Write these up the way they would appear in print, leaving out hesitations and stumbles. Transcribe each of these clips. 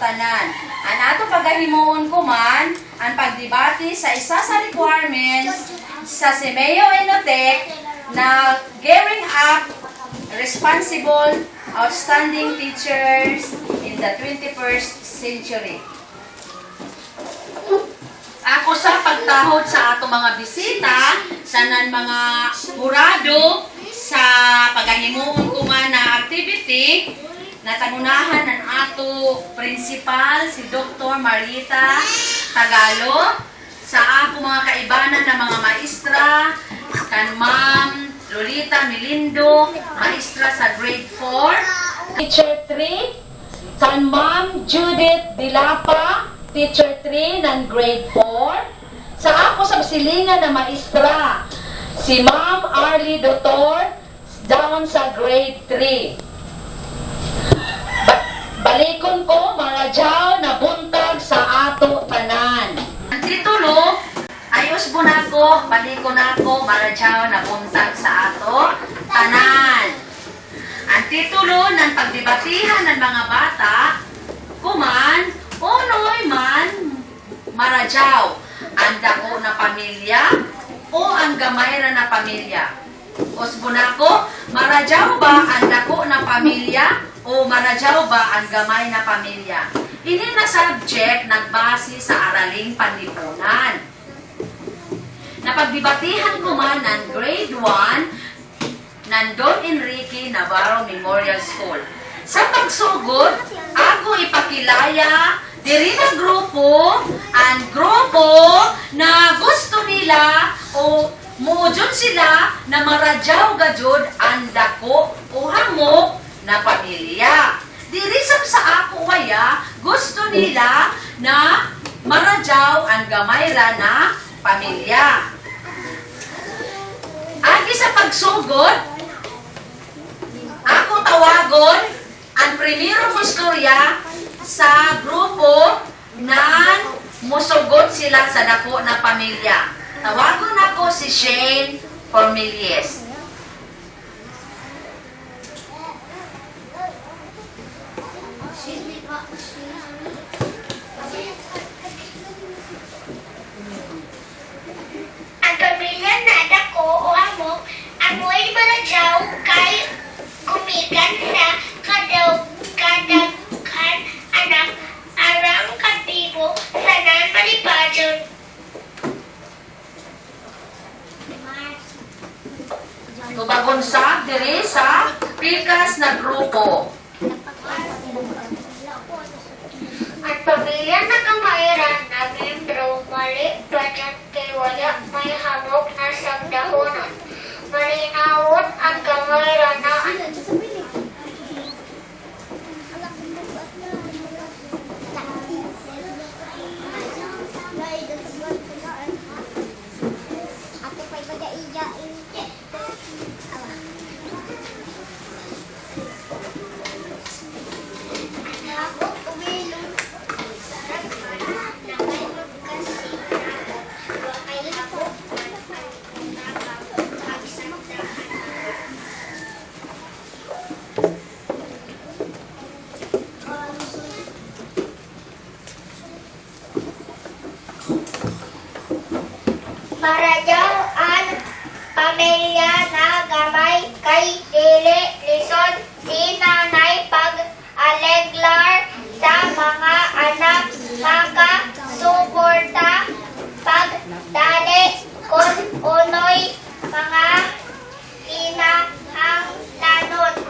tanan. Ang ato pagahimuon ko man, ang pagdebate sa isa sa requirements sa Simeo Inotech na gearing up responsible, outstanding teachers in the 21st century. Ako sa pagtahod sa ato mga bisita, sanan mga murado sa pagahimuon ko man na activity, natangunahan ng ato principal, si Dr. Marita Tagalo, sa ako mga kaibanan na mga maestra, kan Ma'am Lolita Milindo, maestra sa grade 4, Teacher 3, kan Ma'am Judith Dilapa, Teacher 3 ng grade 4, sa ako sa silingan na maestra, si Ma'am Arlie Dotor, down sa grade 3. Balikon ko, maradyaw na buntag sa ato tanan. Ang titulo, ayos mo na ko, balikon ako, maradyaw na buntag sa ato tanan. Ang titulo ng pagdebatihan ng mga bata, kuman, unoy man, maradyaw, ang dako na pamilya o ang gamay na pamilya. Osbunako, maradyaw ba ang dako na pamilya o maradyaw ba ang gamay na pamilya? Ini na subject nagbase sa araling panlipunan. Napagdebatihan ko man ng grade 1 ng Don Enrique Navarro Memorial School. Sa pagsugod, ako ipakilaya diri na grupo, ang grupo na gusto nila o muujod sila na maradyaw gajud ang dako o hamok na pamilya. Diri sa ako waya, gusto nila na maradyaw ang gamay ra na pamilya. Agi sa pagsugod, ako tawagon ang primero mustorya sa grupo na musugod sila sa dako na pamilya. Tawagon ako si Shane Formilies. Ang pamilya na dako o amok, amoy maradyaw kay gumikan sa kadaghan anak arang katibo sa nanmalipajon. Tubagonsa diri sa pikas na grupo. Ang pamilya na kamayran na membro mali padyat kay wala may hamok na sagdahonon. Malinawon ang kamayran na maradyaw ang pamilya na gamay kay dili lison si nanay pag-aleglar sa mga anak maka-suporta pagdali kung unoy mga kinahanglanon.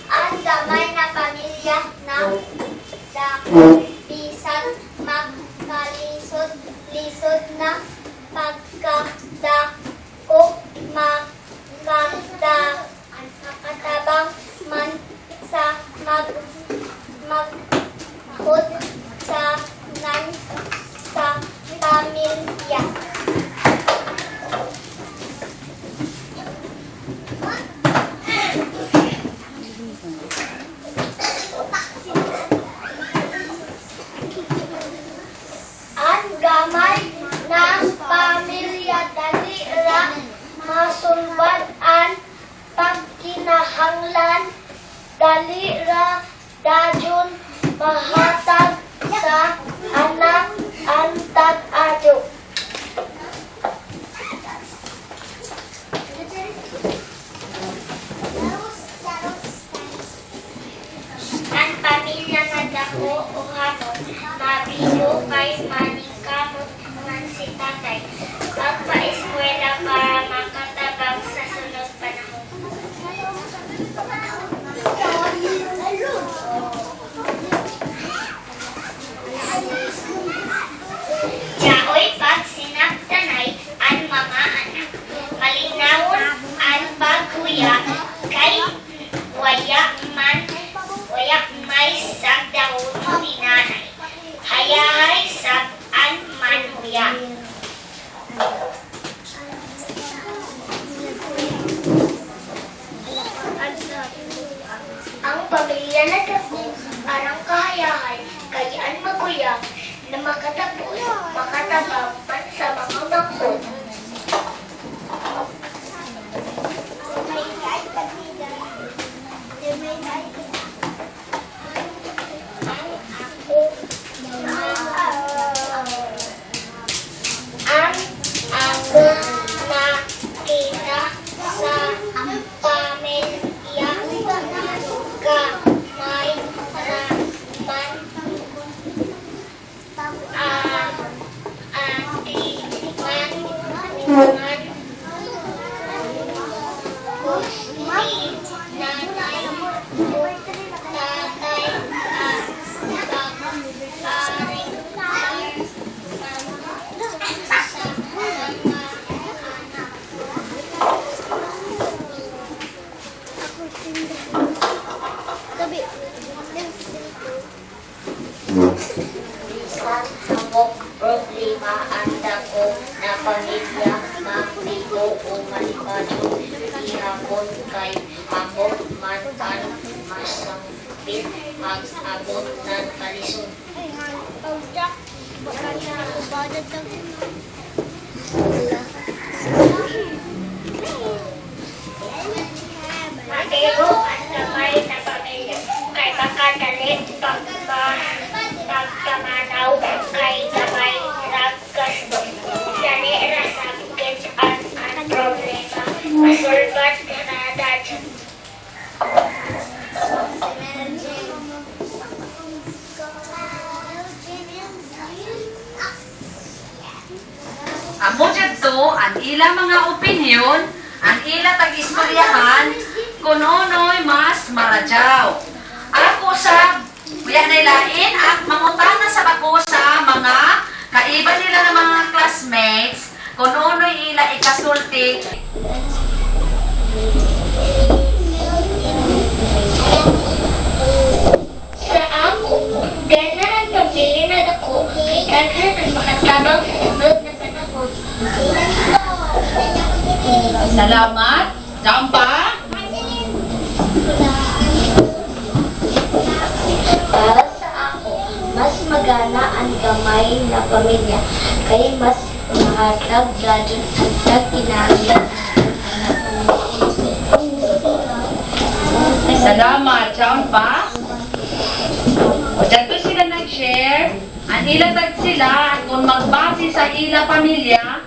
Ang gamay sulbad-an pagkinahanglan dali ra dayon mahatag sa anak ang tag-adyo. Ang pamilya nga dako o hamon, mabiyo kay maningkamot man si tatay. Magpa-eskwela para makatabang sa sunod panahon. Yaoy pag sinagtanay ang mga anak. Malinawon ang pagkuya kay waya may sagdahon ni nanay. Hayahay sab an manuya. Ang pamilya na dako arang kahayahay kay an maguya na makatapos makatabang man sa mga bangkod. Ang ako nakita sa pamilya kamay naman atiman kusti nanay tatay pagparing sa mga anak. Bisan hamok problema ang dako na pamilya mabigo o malipado ihapon kay hamok man kan masangpit mag-abot ng kalisod. Matiro ang kamay na pamilya kay makadali pagkamanaw kay kamay ragkasdo. Dali ra sabkit ang problema masulbat na dadyo. Amo dito ang ilang mga opinyon, ang ilang tag-istoryahan, kung uno'y mas maradyaw. Ako sa kuya nilain at mangutana sa bako sa mga kaiba nila ng mga classmates, kung uno'y ila ikasulti. Sa ako, gana ang pamilya na dako kay daghan ang makatabang sa sunod na panahon. Salamat. Jampa. Para sa ako, mas magana ang gamay na pamilya kay mas mahatag dadyon ang tag-kinahanglan. Salamat. Jampa. O dito sila nag-share. Ang ila tag sila kung magbase sa ila pamilya.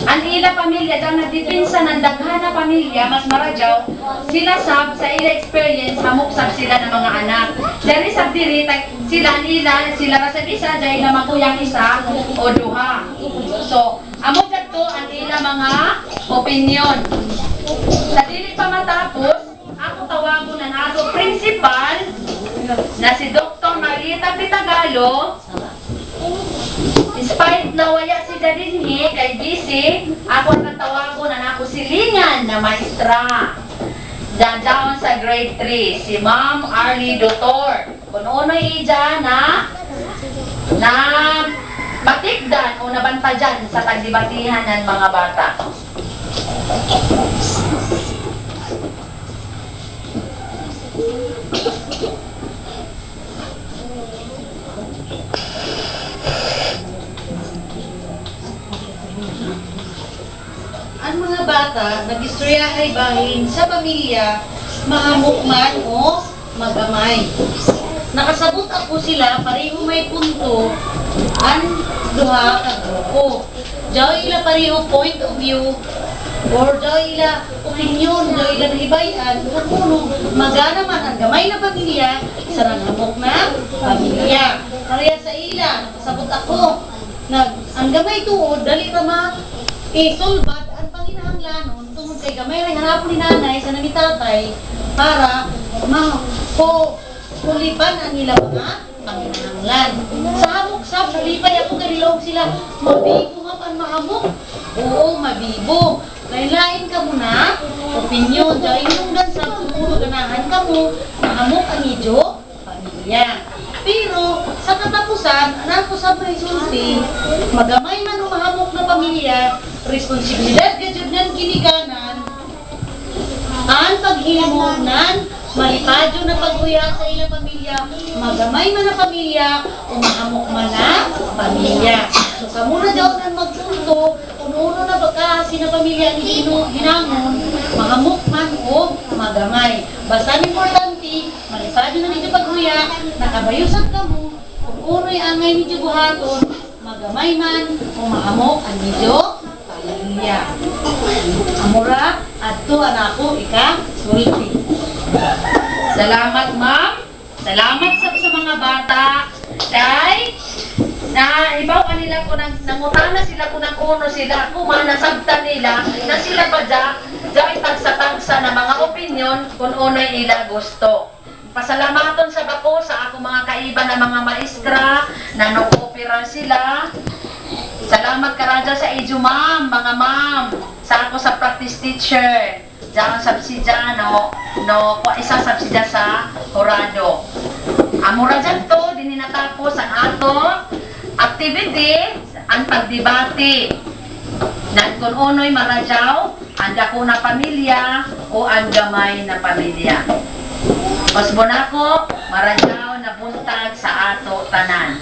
Ang ila pamilya dahil nagdepensa ng daghan na pamilya mas maradyaw, sila sab sa ila experience hamok sab sila ng mga anak. Dari sab diri sila nila sila sa isa dahil na makuyang isa o duha. So, amo dito ang ila mga opinion. Sa dili pa matapos, ako tawagon na nato principal na si Dr. Marita Pitagalo. Despite na wala si Dadinhi kay GC, ako natawago na nako silingan na maestra. Dadawon sa grade 3, si Ma'am Arlie Dotor. Kung uno'y ija na matikdan o nabantajan sa tagdibatihan ng mga bata. Ang mga bata bata, nagistorya ay bahin sa pamilya, mahamok man o magamay. Nakasabot ako sila, pareho may punto, ang duha ka grupo. Diyaw ila pareho point of view, or diyaw ila opinion, diyaw ila nahibayan, kung magana man ang gamay na pamilya, sa nanghamok na pamilya. Kaya sa ila, nakasabot ako, ang gamay tuod, dali na isolbat ang panginahanglanon tungod kay gamay rin hanapon ni nanay sa namitatay para kulipan ang nila mga panginahanglan. Sa hamok sab, nalipay ako kanilog sila, mabibo nga pan mahamok. Oo, mabibo. Lain-lain ka muna, opinyon, dahil inungdan sa puro ganahan ka mo, mahamok ang idyo, pamilya. Pero sa katapusan, anak ko sa presulti, magamay man o mahamok na pamilya, responsibilidad gadyo ng ginikanan, ang paghimunan, malipadyo na paghuya sa ilang pamilya, magamay man na pamilya, o mahamok man na pamilya. So sa muna daw na magpunto, kung uno na pagkahasi na pamilya ang hinangon, mahamok man o magamay. Basta ang importante, malipadyo na nito paghuya, nakabayusan ka mo, kung uno'y angay nito buhaton, magamay man o mahamok ang nito pamilya. Amura, adto anako, sulti. Salamat, ma'am. Salamat sa mga bata. Dahil, na ibaw kanila ko nangutana sila kung nang-uno sila, kung manasabtan nila, na sila pa dyan tagsa-tagsa na mga opinion kung uno'y ila gusto. Pasalamaton sa bako sa ako mga kaiba na mga maestra na nag-opera sila. Salamat karadya sa inyo, ma'am, mga ma'am, sa ako sa practice teacher. Diyan subsidya, isa subsidya sa Horado. Amura dyan to, dininatapos ang ato activity, ang pagdebate. Nan kung uno'y maradyaw, ang dako na pamilya o ang gamay na pamilya. Osbon ako, maradyaw na buntag sa ato tanan.